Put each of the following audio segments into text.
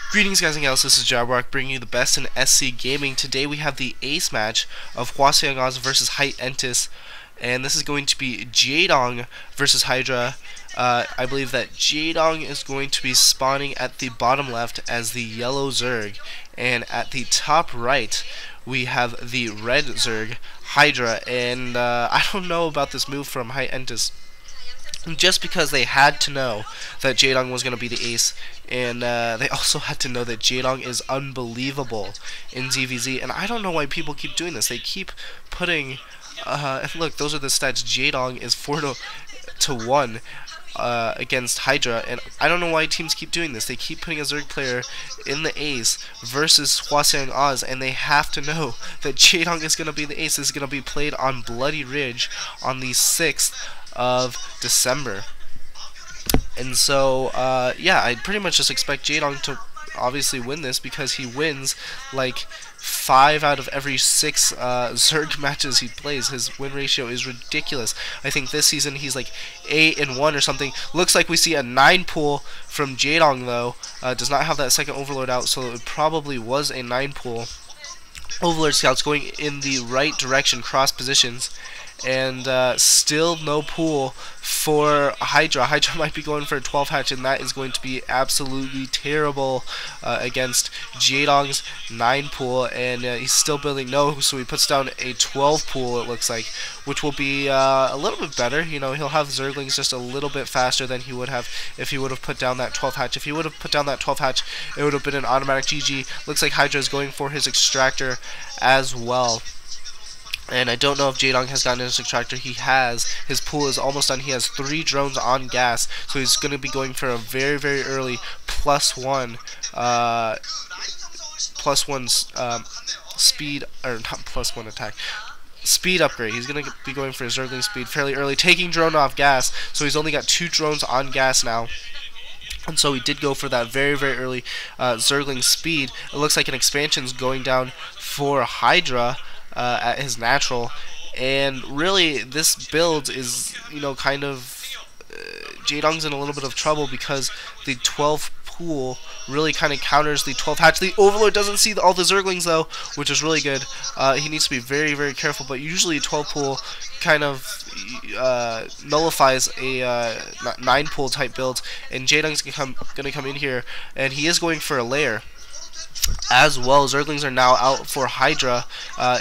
Greetings guys and gals, this is XIJABERWALKIX bringing you the best in SC Gaming. Today we have the ace match of Hwaseung OZ versus Hite Entus, and this is going to be Jae Dong versus Hydra. I believe that Jae Dong is going to be spawning at the bottom left as the yellow Zerg, and at the top right we have the red Zerg, Hydra, and I don't know about this move from Hite Entus. Just because they had to know that Jae Dong was going to be the ace, and they also had to know that Jae Dong is unbelievable in ZVZ, and I don't know why people keep doing this. They keep putting, and look, those are the stats. Jae Dong is 4-1 against Hydra, and I don't know why teams keep doing this. They keep putting a Zerg player in the ace versus Hwaseung OZ, and they have to know that Jae Dong is going to be the ace. This is going to be played on Bloody Ridge on the 6th of December. And so yeah, I pretty much just expect Jae Dong to obviously win this, because he wins like 5 out of every 6 Zerg matches he plays. His win ratio is ridiculous. I think this season he's like 8-1 or something. Looks like we see a 9 pool from Jae Dong though. Does not have that second overlord out, so it probably was a 9 pool. Overlord scouts going in the right direction, cross positions, and still no pool for Hydra. Hydra might be going for a 12 hatch, and that is going to be absolutely terrible against Jae Dong's 9 pool, and he's still building no, so he puts down a 12 pool, it looks like, which will be a little bit better. You know, he'll have Zerglings just a little bit faster than he would have if he would have put down that 12 hatch. If he would have put down that 12 hatch, it would have been an automatic GG. Looks like Hydra is going for his extractor as well. And I don't know if Jae Dong has gotten his extractor. He has. His pool is almost done. He has 3 drones on gas, so he's going to be going for a very, very early +1 speed, or not +1 attack, speed upgrade. He's going to be going for his Zergling speed fairly early, taking drone off gas, so he's only got 2 drones on gas now. And so he did go for that very, very early Zergling speed. It looks like an expansion's going down for Hydra at his natural, and really this build is, you know, kind of Jae Dong's in a little bit of trouble because the 12 pool really kind of counters the 12 hatch. The Overlord doesn't see all the Zerglings though, which is really good. He needs to be very, very careful, but usually a 12 pool kind of nullifies a 9 pool type build, and Jae Dong's gonna come in here, and he is going for a lair as well. Zerglings are now out for Hydra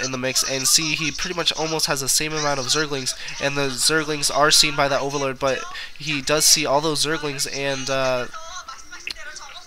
in the mix, and see, he pretty much almost has the same amount of Zerglings, and the Zerglings are seen by that Overlord, but he does see all those Zerglings, and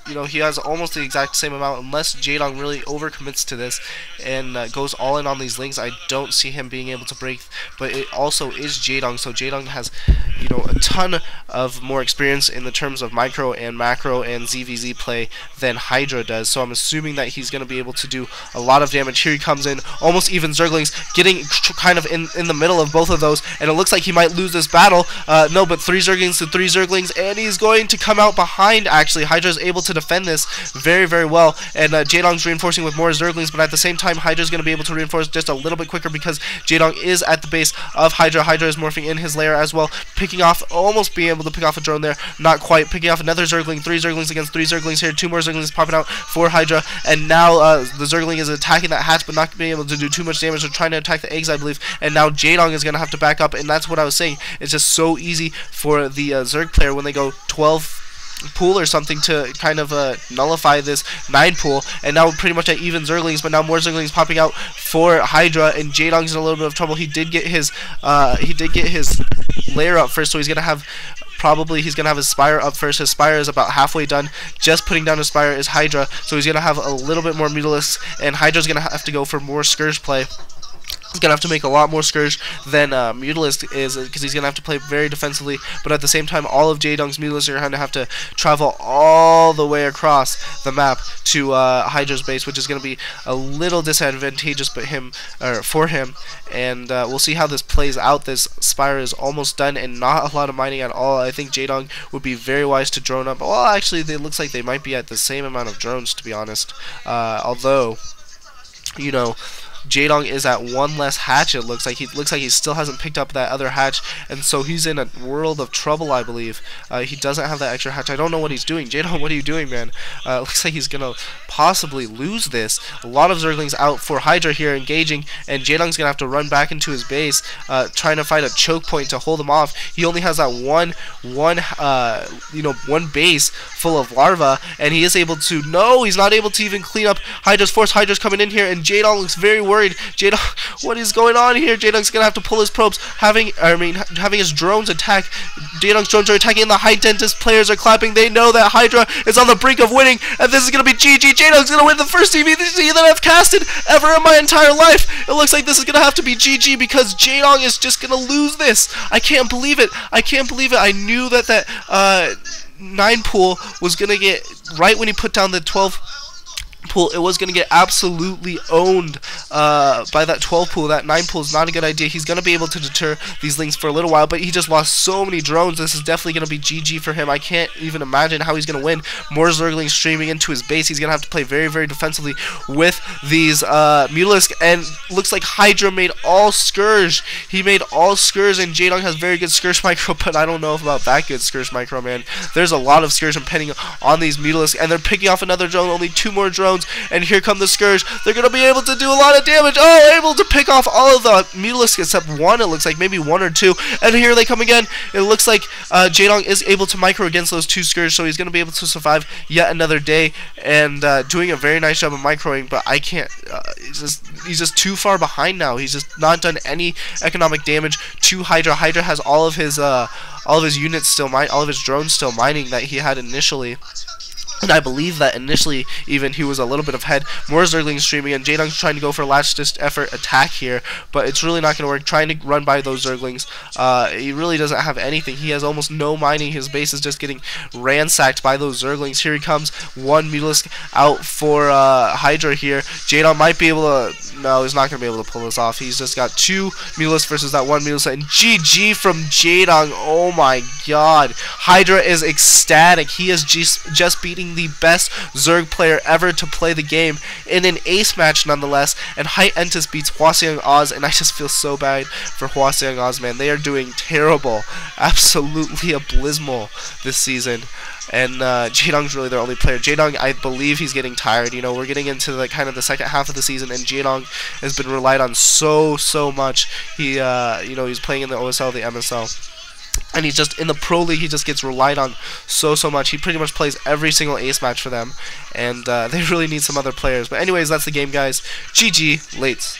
you know, he has almost the exact same amount. Unless Jae Dong really overcommits to this and goes all in on these links, I don't see him being able to break. But it also is Jae Dong, so Jae Dong has, you know, a ton of more experience in the terms of micro and macro and ZVZ play than Hydra does. So I'm assuming that he's going to be able to do a lot of damage. Here he comes in, almost even Zerglings, getting kind of in the middle of both of those, and it looks like he might lose this battle. No, but 3 Zerglings to 3 Zerglings, and he's going to come out behind. Actually, Hydra is able to defend this very, very well, and Jae Dong's reinforcing with more Zerglings, but at the same time Hydra's going to be able to reinforce just a little bit quicker because Jae Dong is at the base of Hydra. Hydra is morphing in his lair as well, picking off, almost being able to pick off a drone there, not quite, picking off another Zergling. 3 Zerglings against 3 Zerglings here, 2 more Zerglings popping out for Hydra, and now the Zergling is attacking that hatch but not being able to do too much damage. They're trying to attack the eggs, I believe, and now Jae Dong is going to have to back up, and that's what I was saying. It's just so easy for the Zerg player when they go 12 pool or something to kind of nullify this 9 pool, and now pretty much at even Zerglings, but now more Zerglings popping out for Hydra, and Jae Dong's in a little bit of trouble. He did get his lair up first, so he's gonna have his Spire up first. His Spire is about halfway done. Just putting down his Spire is Hydra, so he's gonna have a little bit more Mutalisks, and Hydra's gonna have to go for more Scourge play. He's going to have to make a lot more Scourge than Mutalisk is, because he's going to have to play very defensively, but at the same time all of Jae Dong's Mutalisks are going to have to travel all the way across the map to Hydra's base, which is going to be a little disadvantageous for him, and we'll see how this plays out. This Spire is almost done and not a lot of mining at all. I think Jae Dong would be very wise to drone up. Well, actually, it looks like they might be at the same amount of drones, to be honest, although, you know, Jae Dong is at one less hatch. It looks like he still hasn't picked up that other hatch, and so he's in a world of trouble, I believe. He doesn't have that extra hatch. I don't know what he's doing. Jae Dong, what are you doing, man? Looks like he's gonna possibly lose this. A lot of Zerglings out for Hydra here, engaging, and Jae Dong's gonna have to run back into his base, trying to find a choke point to hold him off. He only has that one base full of larvae, and he is able to. No, he's not able to even clean up Hydra's force. Hydra's coming in here, and Jae Dong looks very worried. Jae Dong, what is going on here? Jae Dong's gonna have to pull his probes, having his drones attack. Jae Dong's drones are attacking, and the Hite Entus players are clapping. They know that Hydra is on the brink of winning, and this is gonna be GG. Jae Dong's gonna win the first TVC that I've casted ever in my entire life. It looks like this is gonna have to be GG because Jae Dong is just gonna lose this. I can't believe it. I can't believe it. I knew that 9 pool was gonna get, right when he put down the 12 pool, it was going to get absolutely owned by that 12 pool. That 9 pool is not a good idea. He's going to be able to deter these Lings for a little while, but he just lost so many drones. This is definitely going to be GG for him. I can't even imagine how he's going to win. More Zerglings streaming into his base. He's going to have to play very, very defensively with these Mutalisks, and looks like Hydra made all Scourge. He made all Scourge, and Jae Dong has very good Scourge micro, but I don't know about that good Scourge micro, man. There's a lot of Scourge depending on these Mutalisks, and they're picking off another drone. Only 2 more drones, and here come the Scourge. They're going to be able to do a lot of damage. Oh, able to pick off all of the Mutalisks except 1. It looks like maybe 1 or 2. And here they come again. It looks like Jae Dong is able to micro against those 2 Scourge, so he's going to be able to survive yet another day, and doing a very nice job of microing, but I can't. He's just too far behind now. He's just not done any economic damage to Hydra. Hydra has all of his units still all of his drones still mining that he had initially. And I believe that initially, even, he was a little bit ahead. More Zerglings streaming, and Jae Dong's trying to go for a last-ditch effort attack here, but it's really not going to work. Trying to run by those Zerglings. He really doesn't have anything. He has almost no mining. His base is just getting ransacked by those Zerglings. Here he comes. 1 Mutalisk out for Hydra here. Jae Dong might be able to. No, he's not going to be able to pull this off. He's just got 2 Mutalisks versus that 1 Mutalisk, and GG from Jae Dong. Oh my god. Hydra is ecstatic. He is just beating the best Zerg player ever to play the game in an ace match nonetheless, and Hite Entus beats Hwaseung OZ, and I just feel so bad for Hwaseung OZ, man. They are doing terrible, absolutely abysmal this season, and Jae Dong's really their only player. Jae Dong, I believe he's getting tired. You know, we're getting into the kind of the second half of the season, and Jae Dong has been relied on so much. He he's playing in the OSL, the MSL, and he's just in the Pro League. He just gets relied on so much. He pretty much plays every single ace match for them, and they really need some other players. But anyways, that's the game, guys. GG, lates.